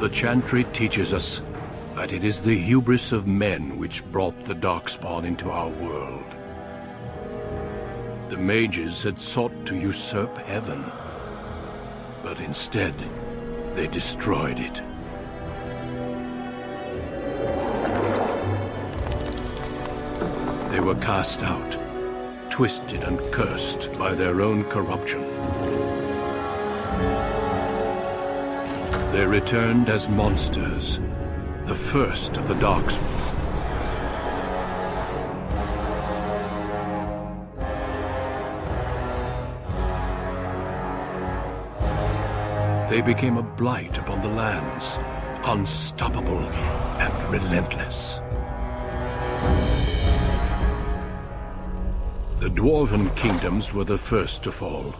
The Chantry teaches us that it is the hubris of men which brought the Darkspawn into our world. The mages had sought to usurp heaven, but instead, they destroyed it. They were cast out, twisted and cursed by their own corruption. They returned as monsters, the first of the Darkspawn. They became a blight upon the lands, unstoppable and relentless. The Dwarven kingdoms were the first to fall,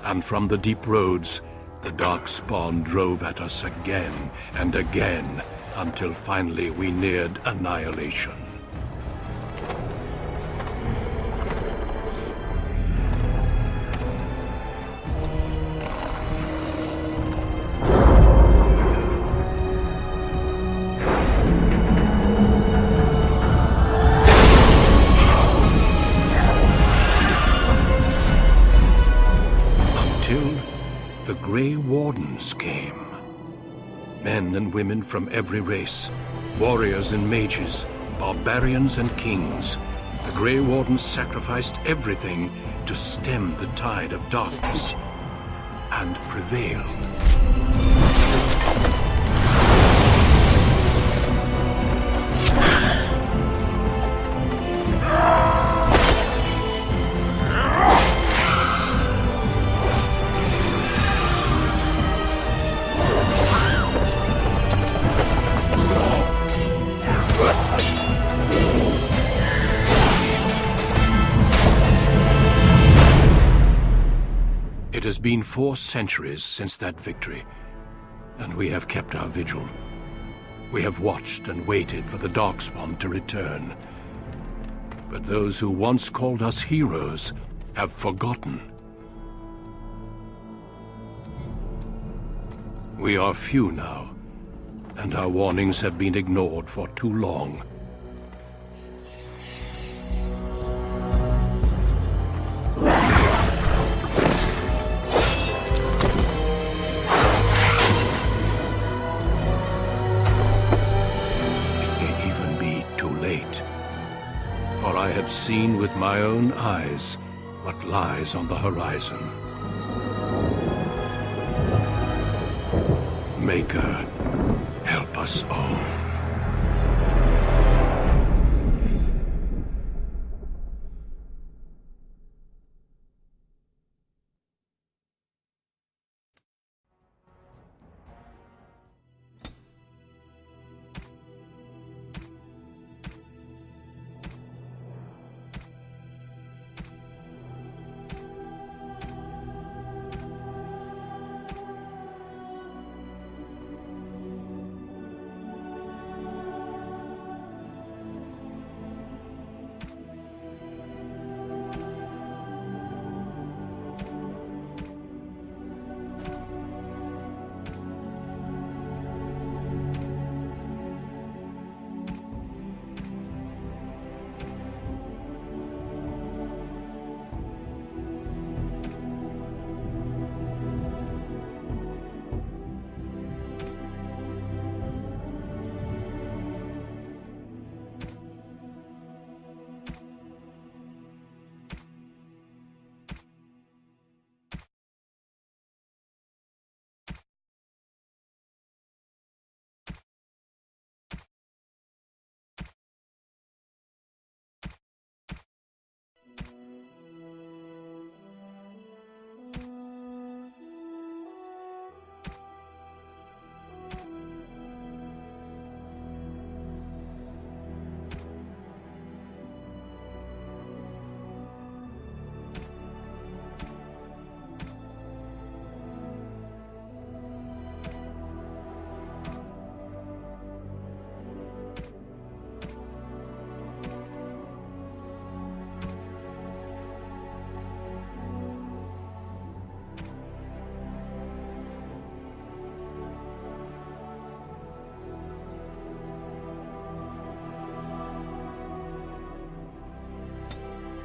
and from the deep roads, the Darkspawn drove at us again and again, until finally we neared annihilation. The Grey Wardens came. Men and women from every race, warriors and mages, barbarians and kings. The Grey Wardens sacrificed everything to stem the tide of darkness, and prevailed. It has been 4 centuries since that victory, and we have kept our vigil. We have watched and waited for the Darkspawn to return. But those who once called us heroes have forgotten. We are few now, and our warnings have been ignored for too long. For I have seen with my own eyes what lies on the horizon. Maker, help us all.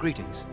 Greetings.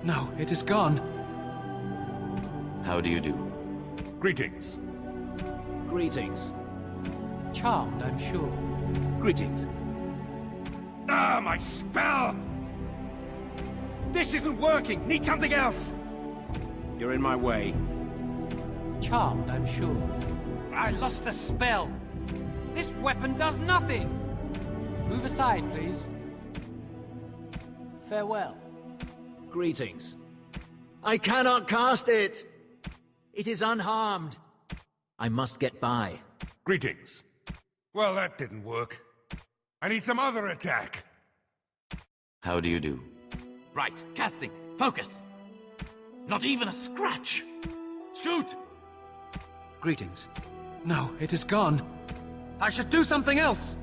No, it is gone. How do you do? Greetings. Greetings. Charmed, I'm sure. Greetings. Ah, my spell! This isn't working! Need something else! You're in my way. Charmed, I'm sure. I lost the spell. This weapon does nothing. Move aside, please. Farewell. Greetings. I cannot cast it! It is unharmed. I must get by. Greetings. Well, that didn't work. I need some other attack. How do you do? Right, casting. Focus. Not even a scratch. Scoot! Greetings. No, it is gone. I should do something else.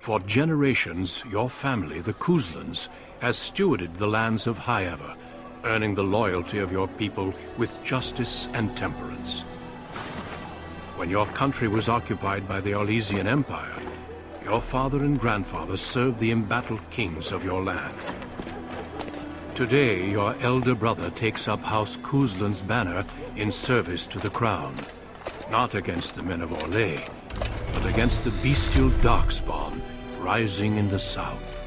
For generations, your family, the Kuzlans, has stewarded the lands of Highever, earning the loyalty of your people with justice and temperance. When your country was occupied by the Orlesian Empire, your father and grandfather served the embattled kings of your land. Today, your elder brother takes up House Kuzlan's banner in service to the crown, not against the men of Orlais, but against the bestial Darkspawn rising in the south.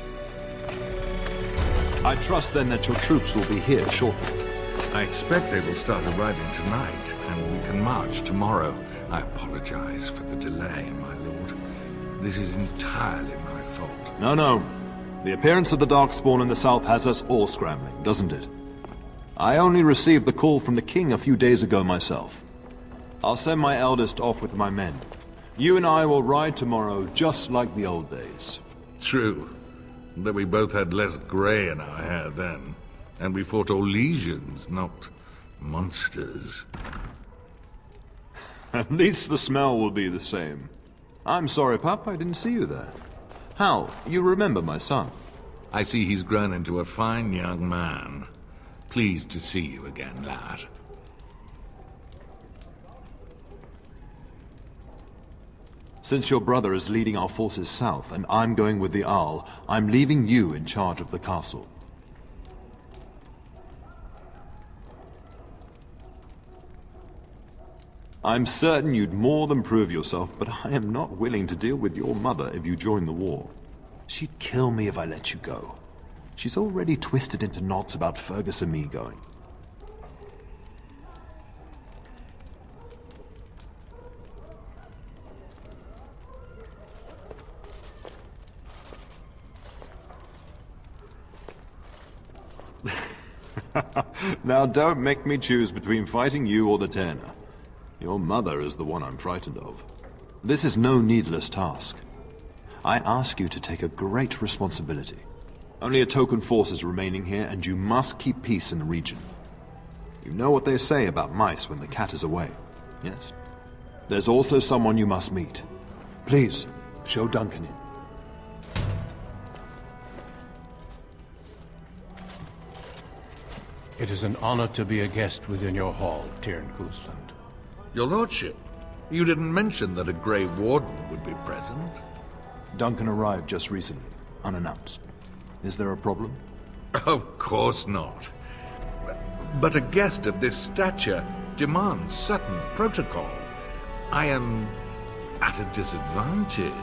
I trust then that your troops will be here shortly. I expect they will start arriving tonight, and we can march tomorrow. I apologize for the delay, my lord. This is entirely my fault. No. The appearance of the Darkspawn in the south has us all scrambling, doesn't it? I only received the call from the king a few days ago myself. I'll send my eldest off with my men. You and I will ride tomorrow just like the old days. True. But we both had less grey in our hair then. And we fought Orlesians, not monsters. At least the smell will be the same. I'm sorry, Pup, I didn't see you there. Hal, you remember my son? I see he's grown into a fine young man. Pleased to see you again, lad. Since your brother is leading our forces south and I'm going with the Arl, I'm leaving you in charge of the castle. I'm certain you'd more than prove yourself, but I am not willing to deal with your mother if you join the war. She'd kill me if I let you go. She's already twisted into knots about Fergus and me going. Now don't make me choose between fighting you or the Tairna. Your mother is the one I'm frightened of. This is no needless task. I ask you to take a great responsibility. Only a token force is remaining here, and you must keep peace in the region. You know what they say about mice when the cat is away, yes? There's also someone you must meet. Please, show Duncan in. It is an honor to be a guest within your hall, Tyrn Kuzland. Your lordship, you didn't mention that a Grey Warden would be present. Duncan arrived just recently, unannounced. Is there a problem? Of course not. But a guest of this stature demands certain protocol. I am at a disadvantage.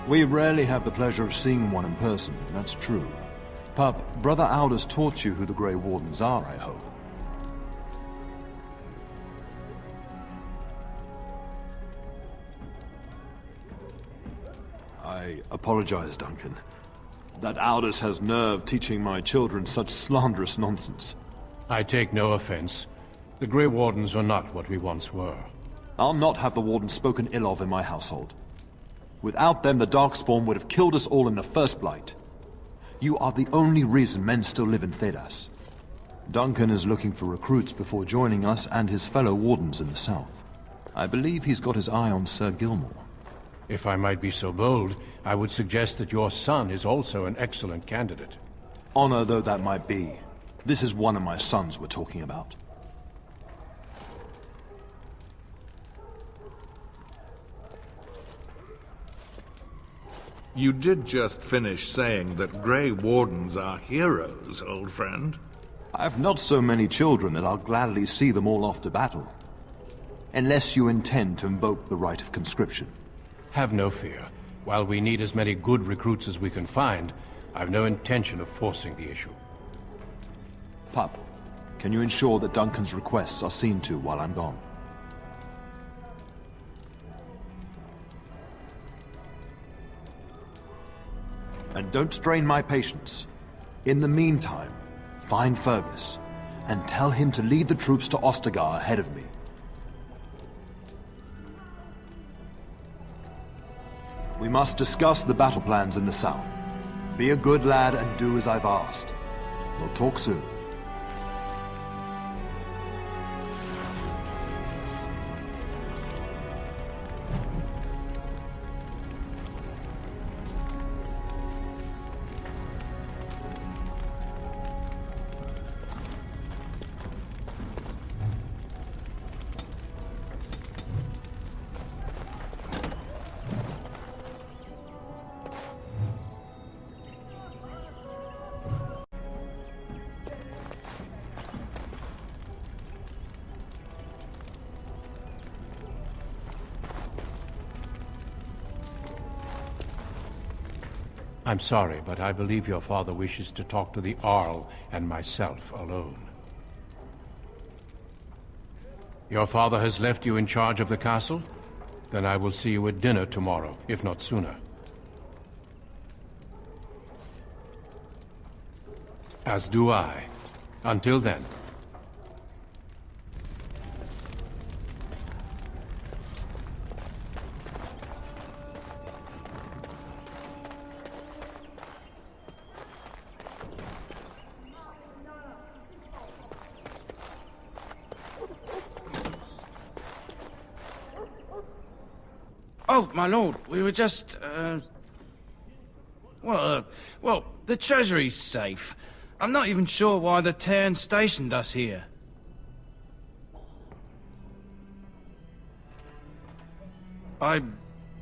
We rarely have the pleasure of seeing one in person, that's true. Pup, Brother Aldous taught you who the Grey Wardens are, I hope. I apologize, Duncan. That Aldous has nerve teaching my children such slanderous nonsense. I take no offense. The Grey Wardens are not what we once were. I'll not have the Wardens spoken ill of in my household. Without them, the Darkspawn would have killed us all in the first blight. You are the only reason men still live in Thedas. Duncan is looking for recruits before joining us and his fellow Wardens in the south. I believe he's got his eye on Sir Gilmore. If I might be so bold, I would suggest that your son is also an excellent candidate. Honor though that might be, this is one of my sons we're talking about. You did just finish saying that Grey Wardens are heroes, old friend. I've not so many children that I'll gladly see them all off to battle. Unless you intend to invoke the right of conscription. Have no fear. While we need as many good recruits as we can find, I've no intention of forcing the issue. Pup, can you ensure that Duncan's requests are seen to while I'm gone? And don't strain my patience. In the meantime, find Fergus, and tell him to lead the troops to Ostagar ahead of me. We must discuss the battle plans in the south. Be a good lad and do as I've asked. We'll talk soon. I'm sorry, but I believe your father wishes to talk to the Arl and myself alone. Your father has left you in charge of the castle? Then I will see you at dinner tomorrow, if not sooner. As do I. Until then. Oh, my lord, we were just, well, the treasury's safe. I'm not even sure why the Cairn stationed us here. I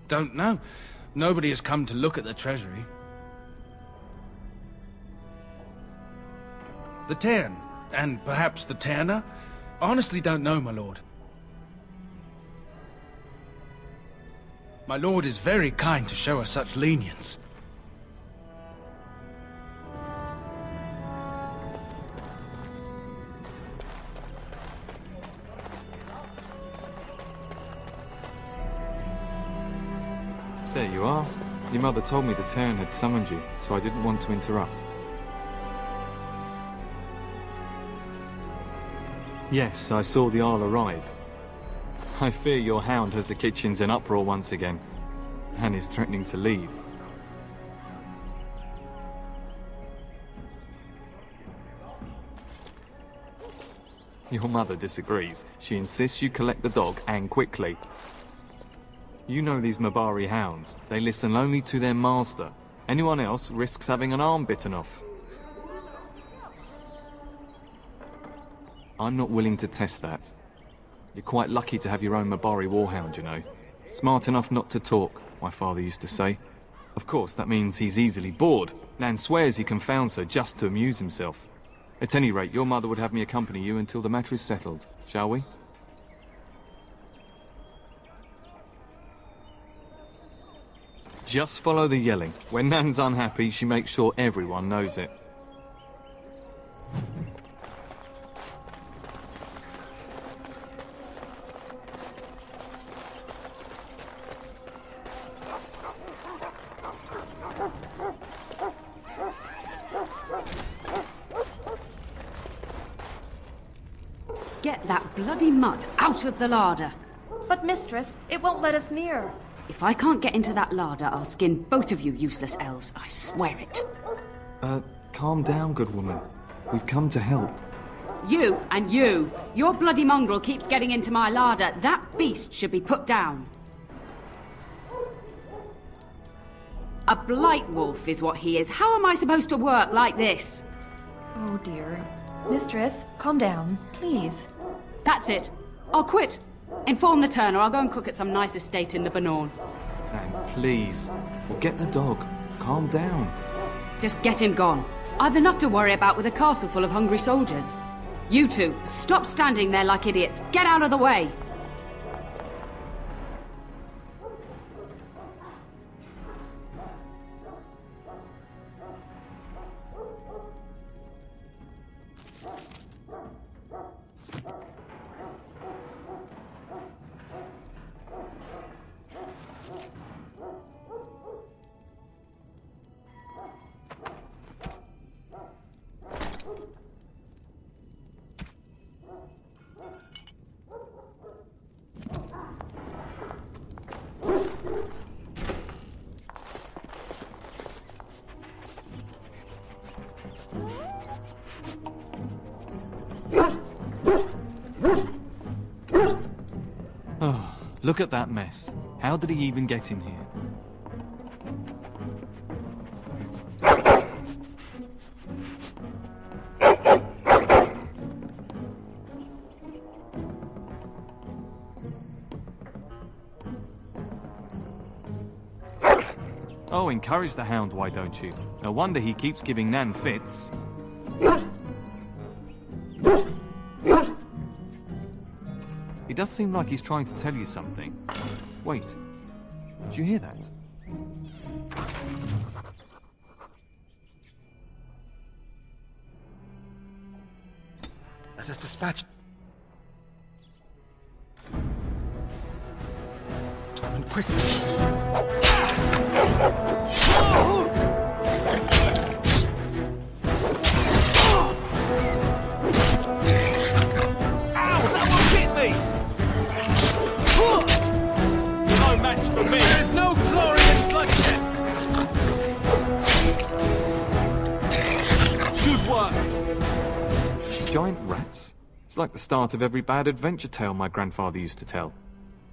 don't know. Nobody has come to look at the treasury. The Cairn, and perhaps the Tanner? Honestly don't know, my lord. My lord is very kind to show us such lenience. There you are. Your mother told me the Terran had summoned you, so I didn't want to interrupt. Yes, I saw the Arl arrive. I fear your hound has the kitchens in uproar once again, and is threatening to leave. Your mother disagrees. She insists you collect the dog, and quickly. You know these Mabari hounds. They listen only to their master. Anyone else risks having an arm bitten off. I'm not willing to test that. You're quite lucky to have your own Mabari warhound, you know. Smart enough not to talk, my father used to say. Of course, that means he's easily bored. Nan swears he confounds her just to amuse himself. At any rate, your mother would have me accompany you until the matter is settled, shall we? Just follow the yelling. When Nan's unhappy, she makes sure everyone knows it. Get that bloody mutt out of the larder. But mistress, it won't let us near. If I can't get into that larder, I'll skin both of you useless elves, I swear it. Calm down, good woman. We've come to help. You and you! Your bloody mongrel keeps getting into my larder. That beast should be put down. A blight wolf is what he is. How am I supposed to work like this? Oh dear. Mistress, calm down, please. That's it. I'll quit. Inform the Turner. I'll go and cook at some nice estate in the Banorn. Nan, please. We'll get the dog. Calm down. Just get him gone. I've enough to worry about with a castle full of hungry soldiers. You two, stop standing there like idiots. Get out of the way. Oh, look at that mess. How did he even get in here? Oh, encourage the hound, why don't you? No wonder he keeps giving Nan fits. It does seem like he's trying to tell you something. Wait, did you hear that? Let us dispatch them and quickly. There is no glory in bloodshed! Good work! Giant rats? It's like the start of every bad adventure tale my grandfather used to tell.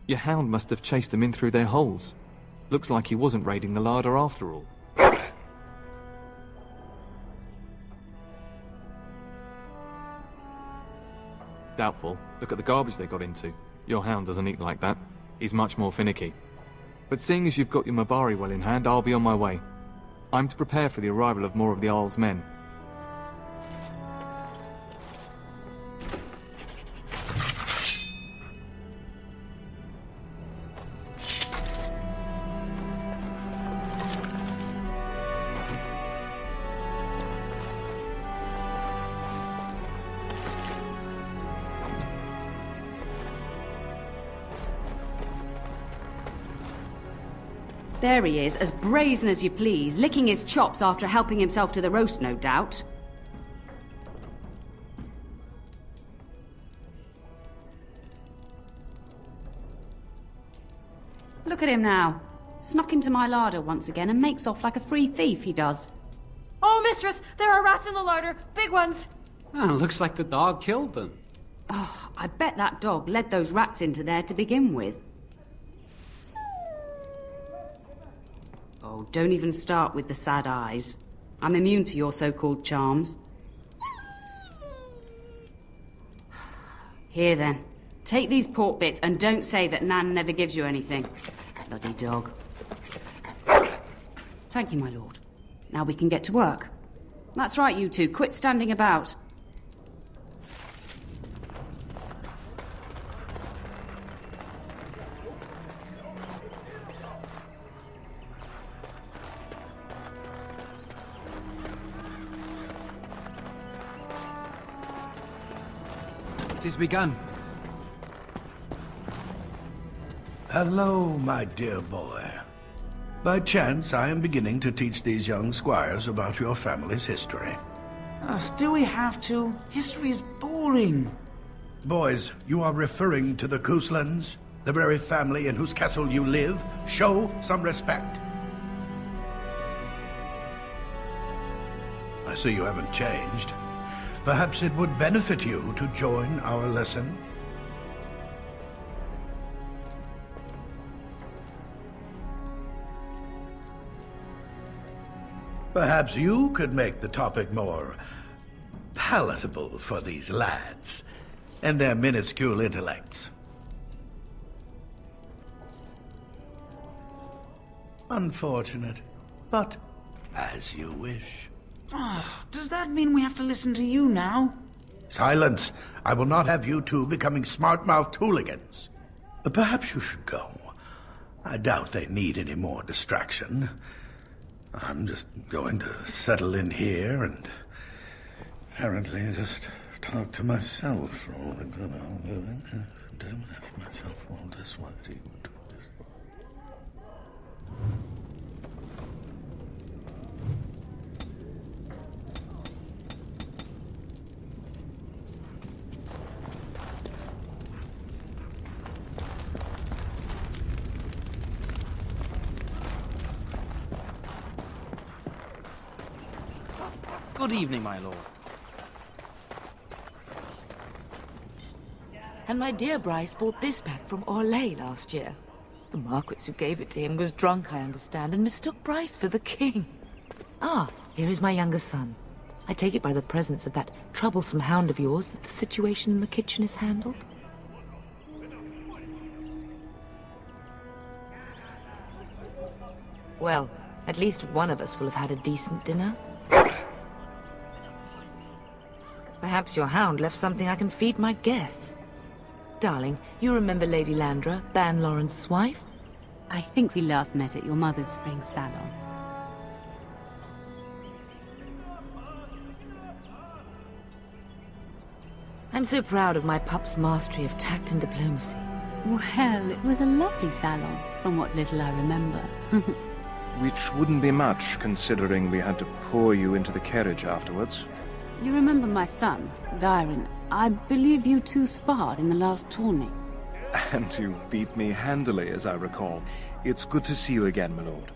Your hound must have chased them in through their holes. Looks like he wasn't raiding the larder after all. Doubtful. Look at the garbage they got into. Your hound doesn't eat like that. He's much more finicky. But seeing as you've got your Mabari well in hand, I'll be on my way. I'm to prepare for the arrival of more of the Isle's men. There he is, as brazen as you please, licking his chops after helping himself to the roast, no doubt. Look at him now. Snuck into my larder once again and makes off like a free thief, he does. Oh, mistress! There are rats in the larder! Big ones! Looks like the dog killed them. Oh, I bet that dog led those rats into there to begin with. Oh, don't even start with the sad eyes. I'm immune to your so-called charms. Here then, take these pork bits and don't say that Nan never gives you anything. Bloody dog. Thank you, my lord. Now we can get to work. That's right, you two. Quit standing about. It is begun. Hello, my dear boy. By chance, I am beginning to teach these young squires about your family's history. Do we have to? History is boring. Boys, you are referring to the Couslands, the very family in whose castle you live. Show some respect. I see you haven't changed. Perhaps it would benefit you to join our lesson. Perhaps you could make the topic more palatable for these lads and their minuscule intellects. Unfortunate, but as you wish. Does that mean we have to listen to you now? Silence! I will not have you two becoming smart-mouthed hooligans. Perhaps you should go. I doubt they need any more distraction. I'm just going to settle in here and apparently just talk to myself for all the good I'm doing. Damn, ask myself all this, what he would do this. Good evening, my lord. And my dear Bryce bought this back from Orlais last year. The Marquis who gave it to him was drunk, I understand, and mistook Bryce for the king. Ah, here is my younger son. I take it by the presence of that troublesome hound of yours that the situation in the kitchen is handled? Well, at least one of us will have had a decent dinner. Perhaps your hound left something I can feed my guests. Darling, you remember Lady Landra, Ban Lawrence's wife? I think we last met at your mother's spring salon. I'm so proud of my pup's mastery of tact and diplomacy. Well, it was a lovely salon, from what little I remember. Which wouldn't be much, considering we had to pour you into the carriage afterwards. You remember my son, Dyron. I believe you two sparred in the last tourney. And you beat me handily, as I recall. It's good to see you again, my lord.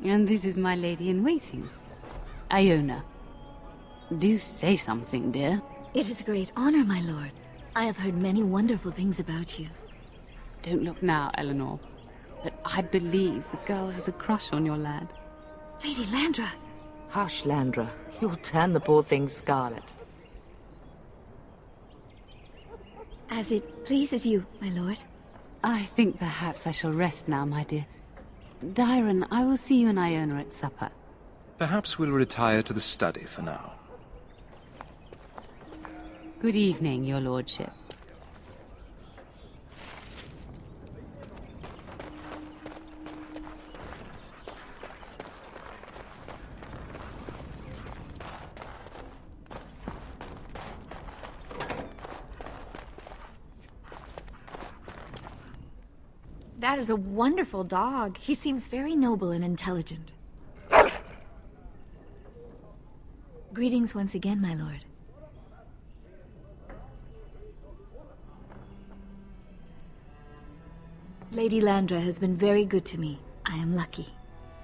And this is my lady-in-waiting, Iona. Do say something, dear. It is a great honor, my lord. I have heard many wonderful things about you. Don't look now, Eleanor. But I believe the girl has a crush on your lad. Lady Landra! Hush, Landra. You'll turn the poor thing scarlet. As it pleases you, my lord. I think perhaps I shall rest now, my dear. Dyron, I will see you and Iona at supper. Perhaps we'll retire to the study for now. Good evening, your lordship. That is a wonderful dog. He seems very noble and intelligent. Greetings once again, my lord. Lady Landra has been very good to me. I am lucky.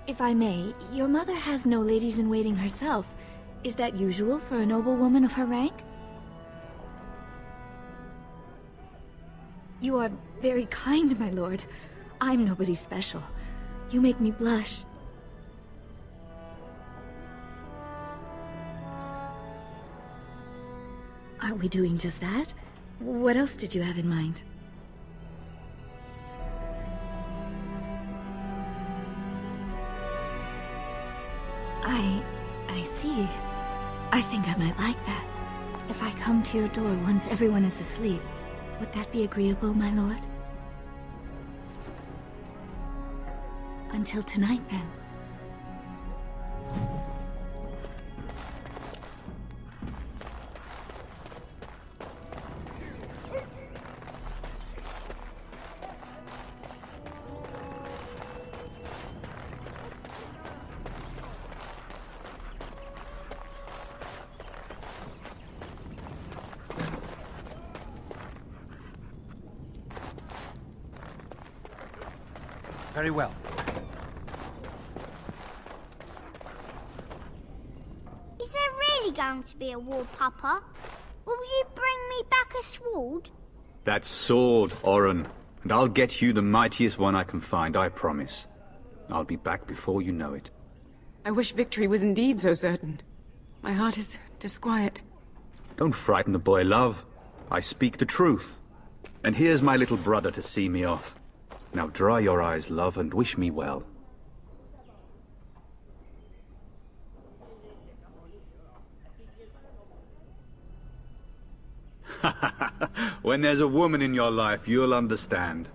If I may, your mother has no ladies-in-waiting herself. Is that usual for a noble woman of her rank? You are very kind, my lord. I'm nobody special. You make me blush. Aren't we doing just that? What else did you have in mind? I see. I think I might like that. If I come to your door once everyone is asleep, would that be agreeable, my lord? Until tonight, then. Very well. Is there really going to be a war, Papa? Will you bring me back a sword? That sword, Oren. And I'll get you the mightiest one I can find, I promise. I'll be back before you know it. I wish victory was indeed so certain. My heart is disquiet. Don't frighten the boy, love. I speak the truth. And here's my little brother to see me off. Now dry your eyes, love, and wish me well. When there's a woman in your life, you'll understand.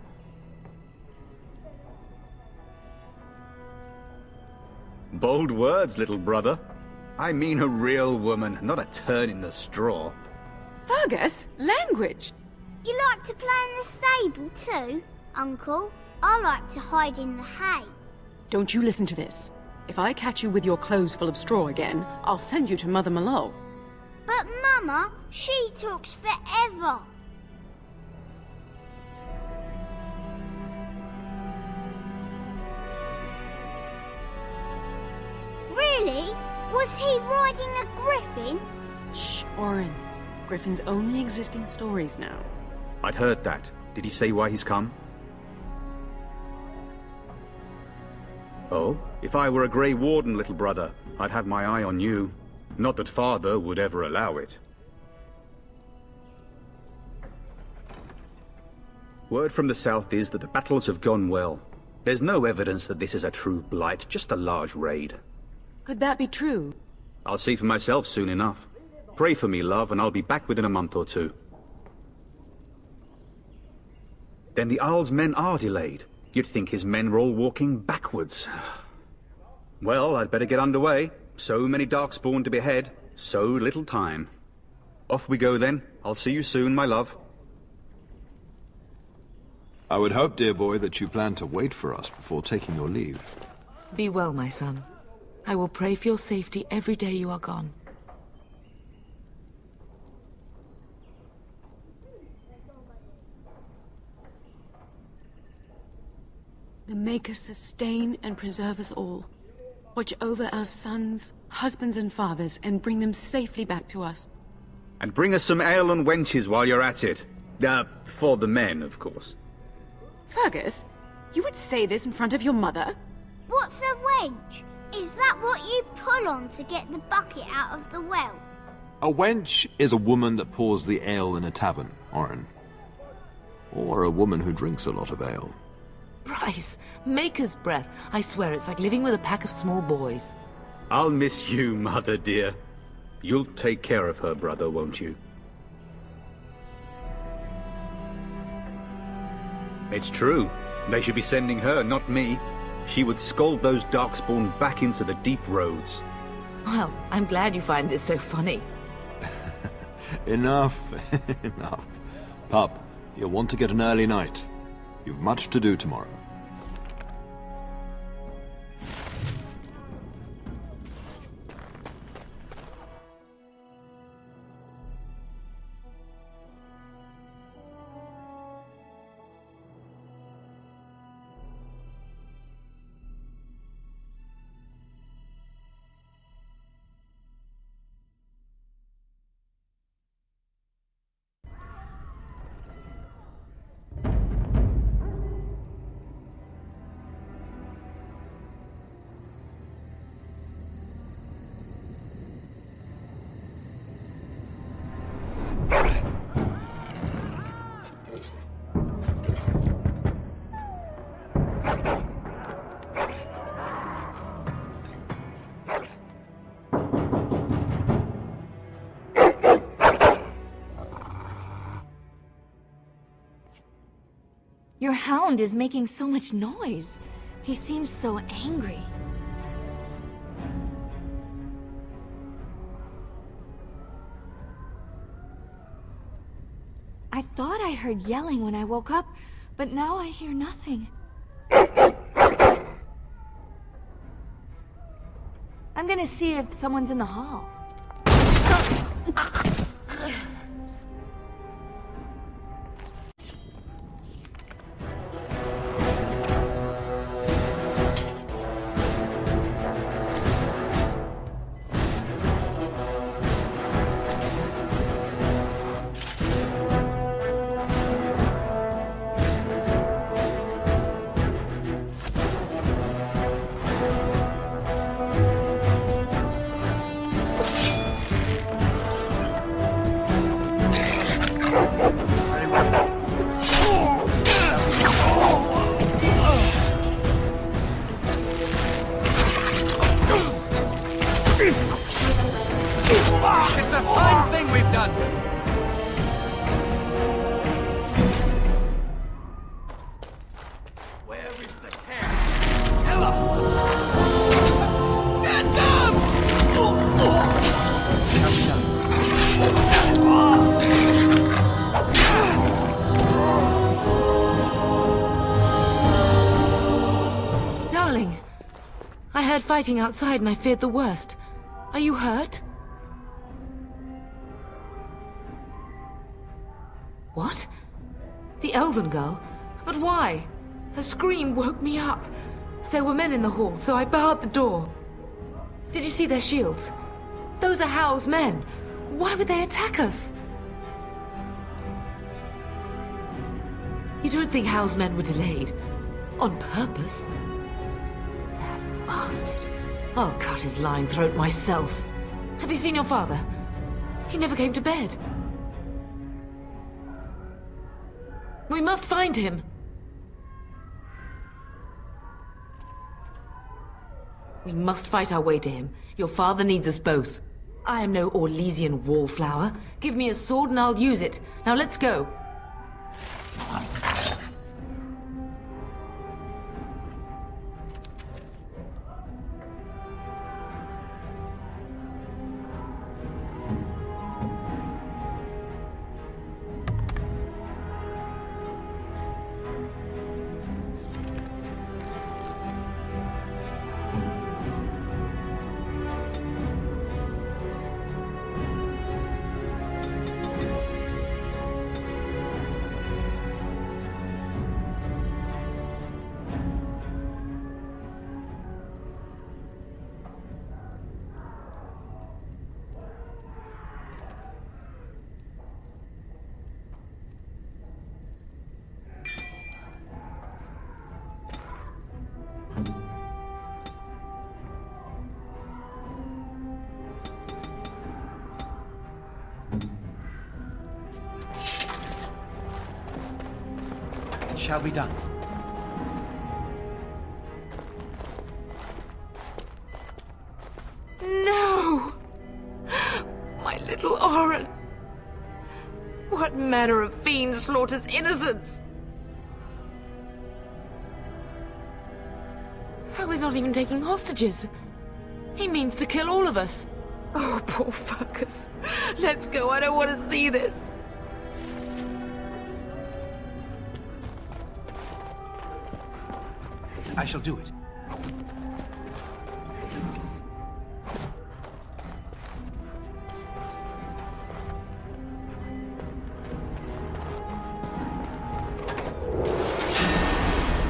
Bold words, little brother. I mean a real woman, not a turn in the straw. Fergus, language! You like to play in the stable too, Uncle? I like to hide in the hay. Don't you listen to this. If I catch you with your clothes full of straw again, I'll send you to Mother Mallow. But Mama, she talks forever. Really? Was he riding a griffin? Shh, Oren. Griffins only exist in stories now. I'd heard that. Did he say why he's come? Oh, if I were a Grey Warden, little brother, I'd have my eye on you. Not that Father would ever allow it. Word from the south is that the battles have gone well. There's no evidence that this is a true blight, just a large raid. Could that be true? I'll see for myself soon enough. Pray for me, love, and I'll be back within a month or two. Then the Isle's men are delayed. You'd think his men were all walking backwards. Well, I'd better get underway. So many Darkspawn to behead. So little time. Off we go then. I'll see you soon, my love. I would hope, dear boy, that you plan to wait for us before taking your leave. Be well, my son. I will pray for your safety every day you are gone. The Maker sustain and preserve us all. Watch over our sons, husbands and fathers, and bring them safely back to us. And bring us some ale and wenches while you're at it. For the men, of course. Fergus, you would say this in front of your mother? What's a wench? Is that what you pull on to get the bucket out of the well? A wench is a woman that pours the ale in a tavern, Orin. Or a woman who drinks a lot of ale. Bryce, Maker's breath. I swear it's like living with a pack of small boys. I'll miss you, mother dear. You'll take care of her, brother, won't you? It's true. They should be sending her, not me. She would scold those Darkspawn back into the deep roads. Well, I'm glad you find this so funny. Enough, enough. Pup, you'll want to get an early night. You've much to do tomorrow. Your hound is making so much noise. He seems so angry. I thought I heard yelling when I woke up, but now I hear nothing. I'm gonna see if someone's in the hall. It's a fine thing we've done! Where is the care? Tell us! Get them! Darling, I heard fighting outside and I feared the worst. Are you hurt? What? The elven girl? But why? Her scream woke me up. There were men in the hall, so I barred the door. Did you see their shields? Those are Howe's men. Why would they attack us? You don't think Howe's men were delayed? On purpose? That bastard. I'll cut his lying throat myself. Have you seen your father? He never came to bed. We must find him. We must fight our way to him. Your father needs us both. I am no Orlesian wallflower. Give me a sword and I'll use it. Now let's go. It shall be done. No! My little Oren! What manner of fiend slaughters innocents? How he's not even taking hostages? He means to kill all of us. Oh, poor fuckers. Let's go, I don't want to see this. I shall do it.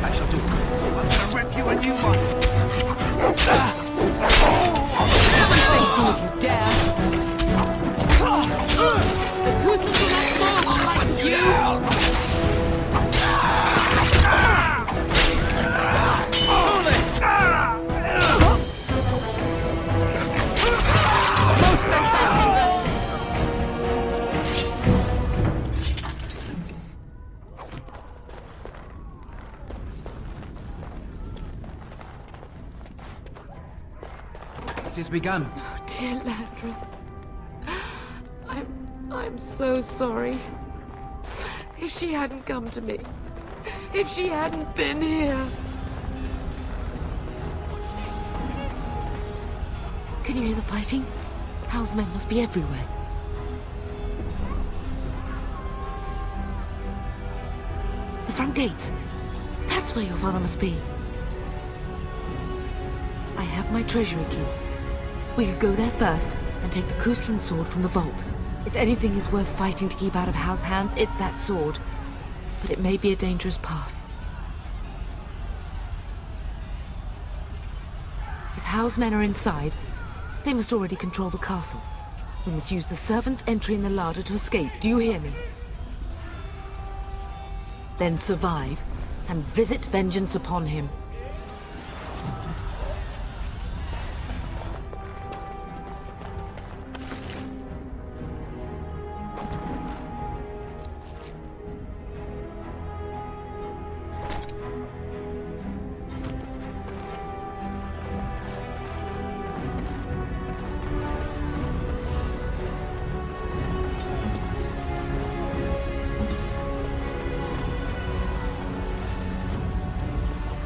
I shall do it. I'm gonna rip you a new one. Come and face me if you dare. The Kusans will not fall on like you. It is begun. Oh, dear Landra. I'm so sorry. If she hadn't come to me, if she hadn't been here. Can you hear the fighting? Hal's men must be everywhere. The front gates. That's where your father must be. I have my treasury key. We could go there first and take the Kuslan sword from the vault. If anything is worth fighting to keep out of Hal's hands, it's that sword. But it may be a dangerous path. If Hal's men are inside, they must already control the castle. We must use the servant's entry in the larder to escape. Do you hear me? Then survive and visit vengeance upon him.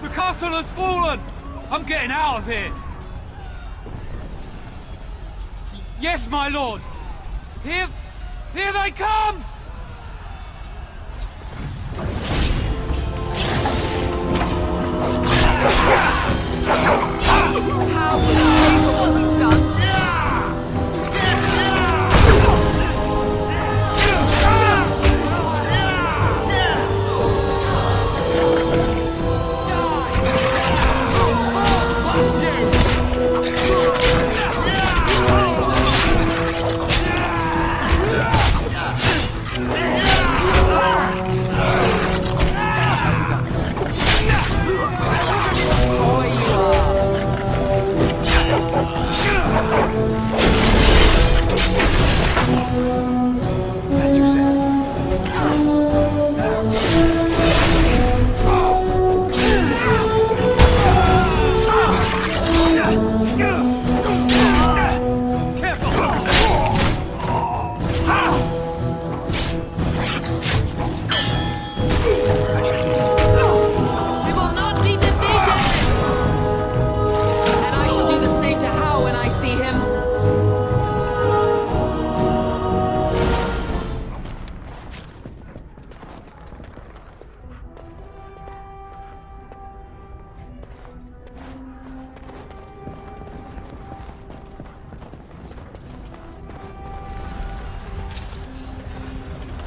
The castle has fallen! I'm getting out of here! Yes, my lord! Here they come! How will you pay for what he's done?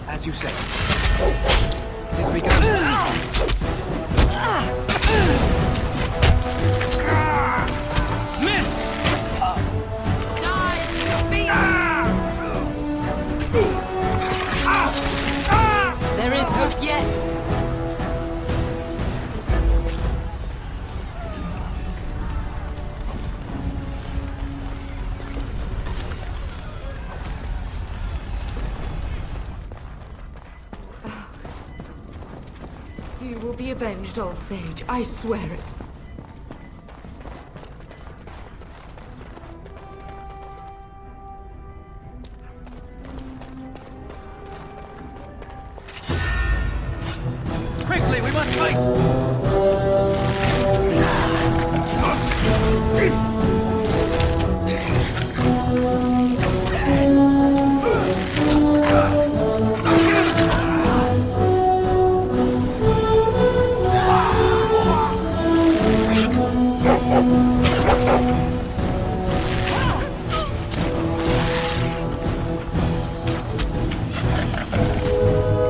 As you say. It is begun. Missed! Die at your feet! There is hope yet. You will be avenged, old sage. I swear it. Quickly, we must fight!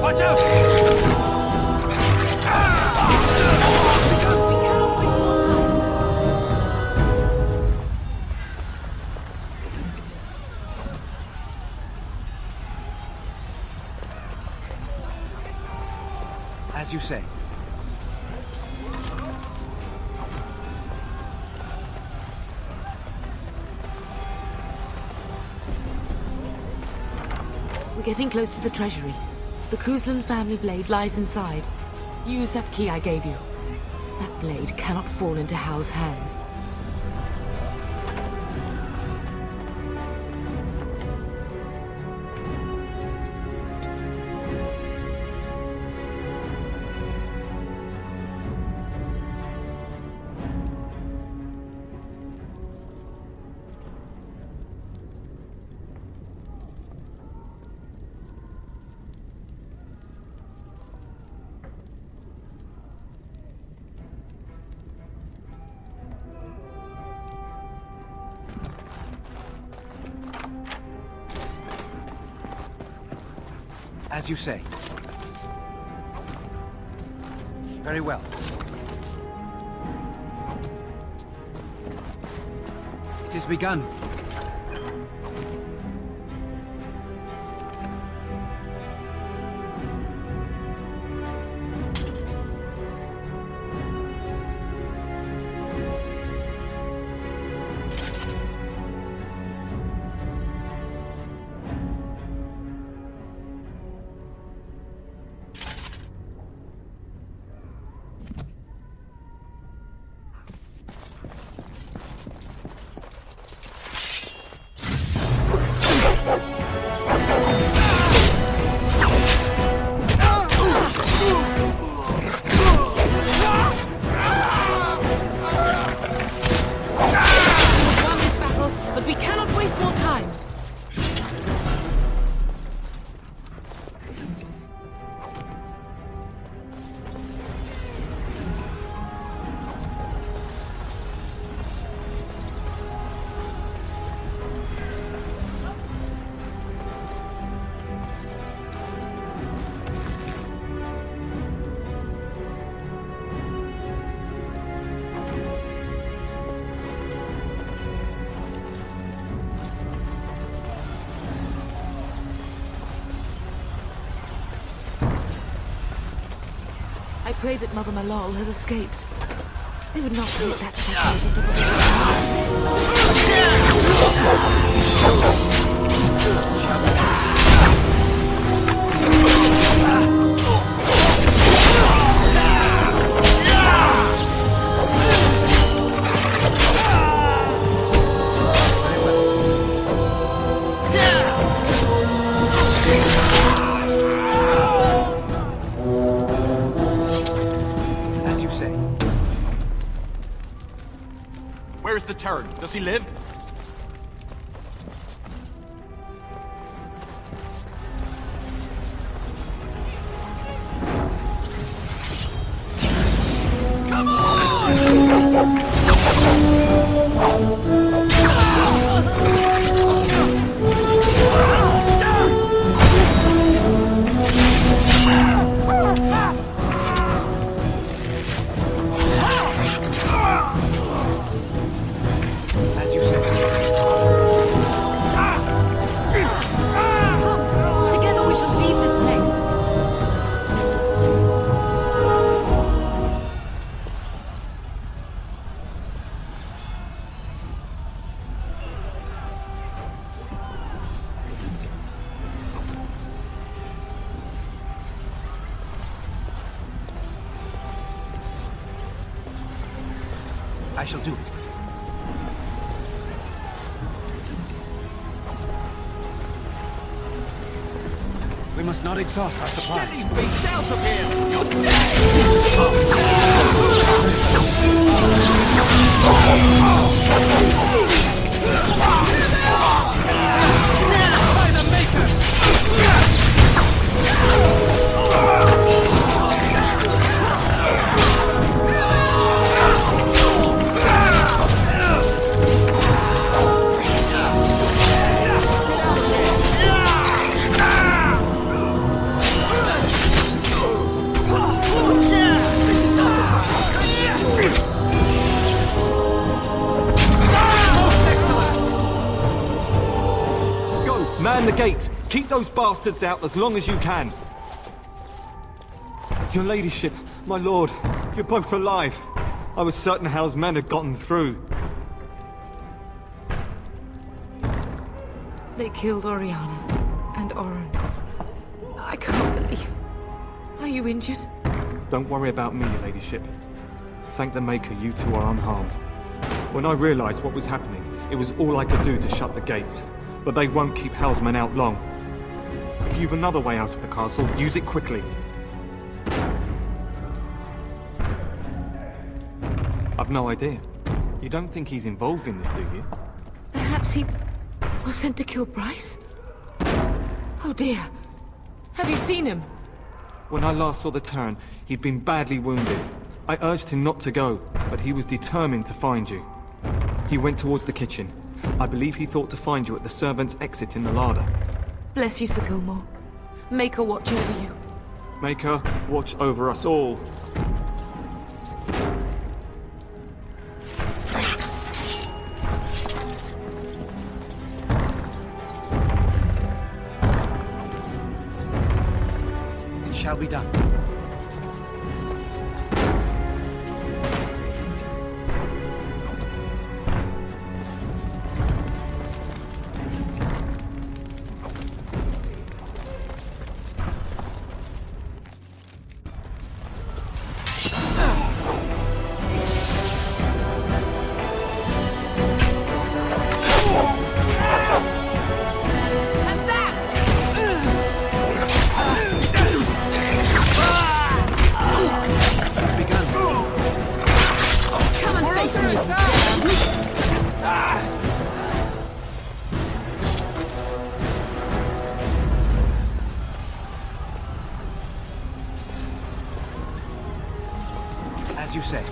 Watch out! As you say. We're getting close to the treasury. The Kuzlan family blade lies inside. Use that key I gave you. That blade cannot fall into Hal's hands. As you say. Very well. It has begun. I pray that Mother Malol has escaped. They would not permit that Where's the turd? Does he live? Come on! As you say. shall do it. We must not exhaust our supplies. Get these beasts out of here! You're By the Maker! Man the gate! Keep those bastards out as long as you can! Your ladyship, my lord, you're both alive. I was certain Hal's men had gotten through. They killed Oriana and Oren. I can't believe... Are you injured? Don't worry about me, your ladyship. Thank the Maker you two are unharmed. When I realized what was happening, it was all I could do to shut the gates. But they won't keep Hal's men out long. If you've another way out of the castle, use it quickly. I've no idea. You don't think he's involved in this, do you? Perhaps he was sent to kill Bryce? Oh dear. Have you seen him? When I last saw the Terran, he'd been badly wounded. I urged him not to go, but he was determined to find you. He went towards the kitchen. I believe he thought to find you at the servants' exit in the larder. Bless you, Sir Gilmore. Maker watch over you. Maker, watch over us all. It shall be done. As you say.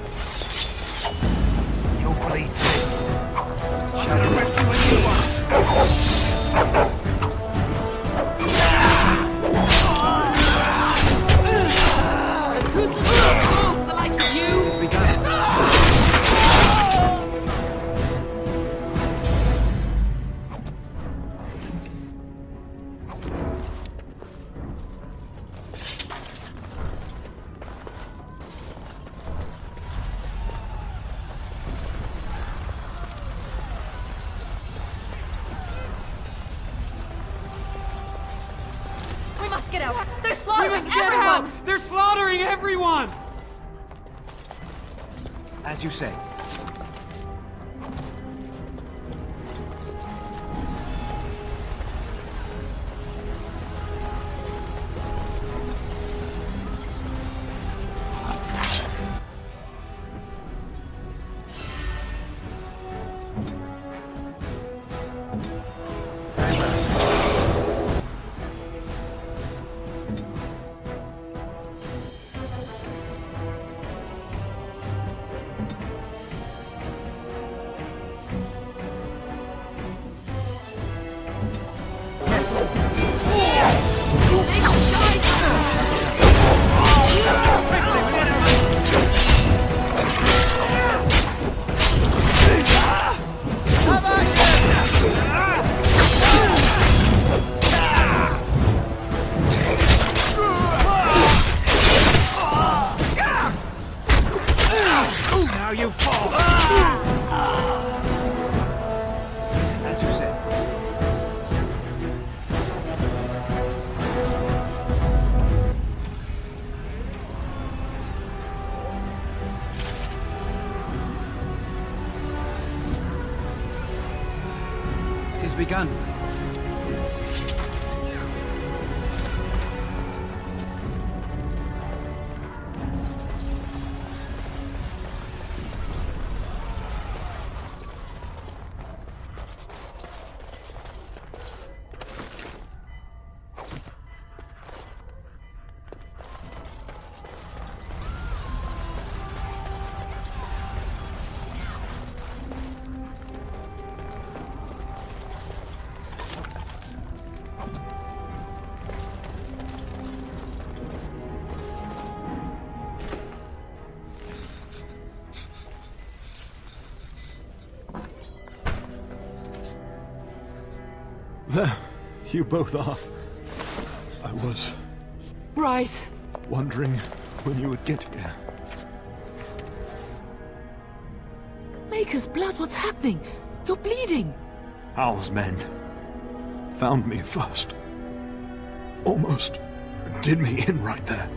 You bleed fit. Shall direct you as you want. And who's the strong to the likes of you? It has begun. We must get out. They're We slaughtering must get everyone. out! They're slaughtering everyone! As you say. begun. There, you both are. I was Bryce! wondering when you would get here. Maker's blood, what's happening? You're bleeding! Hal's men found me first. Almost did me in right there.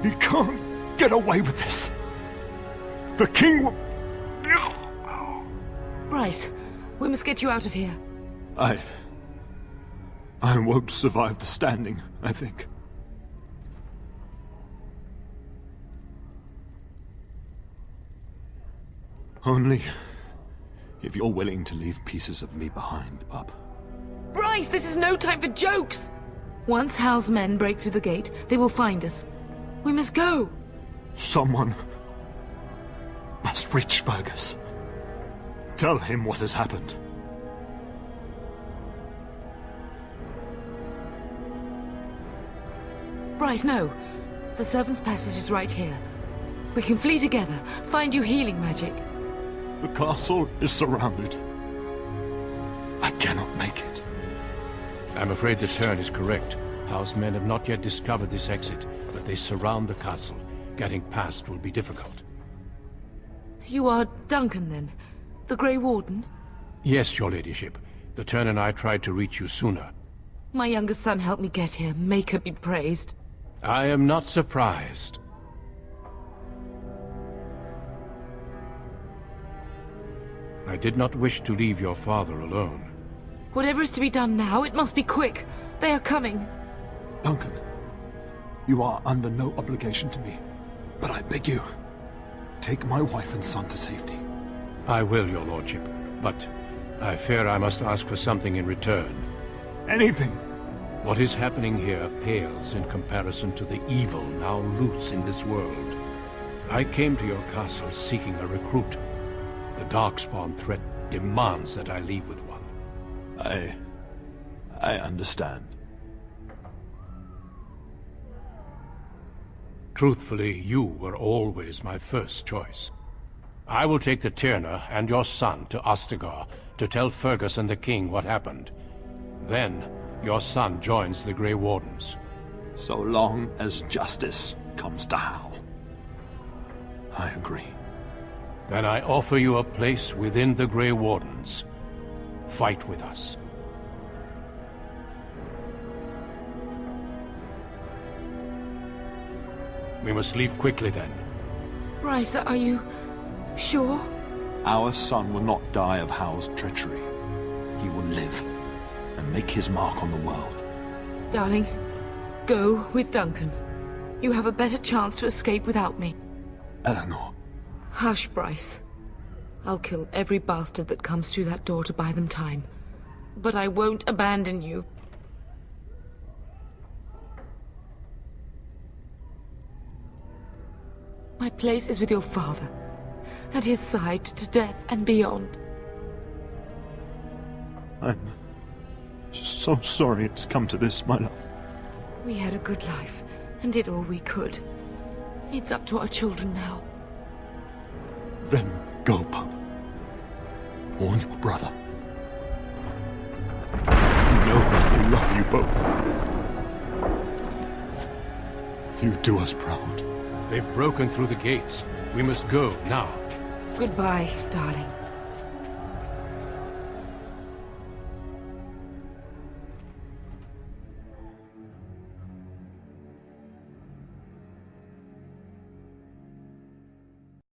You can't get away with this. The king will... Bryce, we must get you out of here. I won't survive the standing, I think. Only if you're willing to leave pieces of me behind, pup. Bryce, this is no time for jokes! Once Hal's men break through the gate, they will find us. We must go! Someone must reach Fergus. Tell him what has happened. Bryce, no. The servant's passage is right here. We can flee together, find you healing magic. The castle is surrounded. I cannot make it. I'm afraid the turn is correct. House men have not yet discovered this exit, but they surround the castle. Getting past will be difficult. You are Duncan, then? The Grey Warden? Yes, your ladyship. The turn and I tried to reach you sooner. My younger son helped me get here. Maker be praised. I am not surprised. I did not wish to leave your father alone. Whatever is to be done now, it must be quick. They are coming. Duncan, you are under no obligation to me, but I beg you, take my wife and son to safety. I will, your lordship, but I fear I must ask for something in return. Anything! What is happening here pales in comparison to the evil now loose in this world. I came to your castle seeking a recruit. The Darkspawn threat demands that I leave with one. I understand. Truthfully, you were always my first choice. I will take the Tyrna and your son to Ostagar to tell Fergus and the king what happened. Then, your son joins the Grey Wardens. So long as justice comes to Hal. I agree. Then I offer you a place within the Grey Wardens. Fight with us. We must leave quickly then. Bryce, are you sure? Our son will not die of Hal's treachery. He will live and make his mark on the world. Darling, go with Duncan. You have a better chance to escape without me. Eleanor. Hush, Bryce. I'll kill every bastard that comes through that door to buy them time. But I won't abandon you. My place is with your father. At his side to death and beyond. I'm so sorry it's come to this, my love. We had a good life and did all we could. It's up to our children now. Then go, pup. Warn your brother. Know that we love you both. You do us proud. They've broken through the gates. We must go now. Goodbye, darling.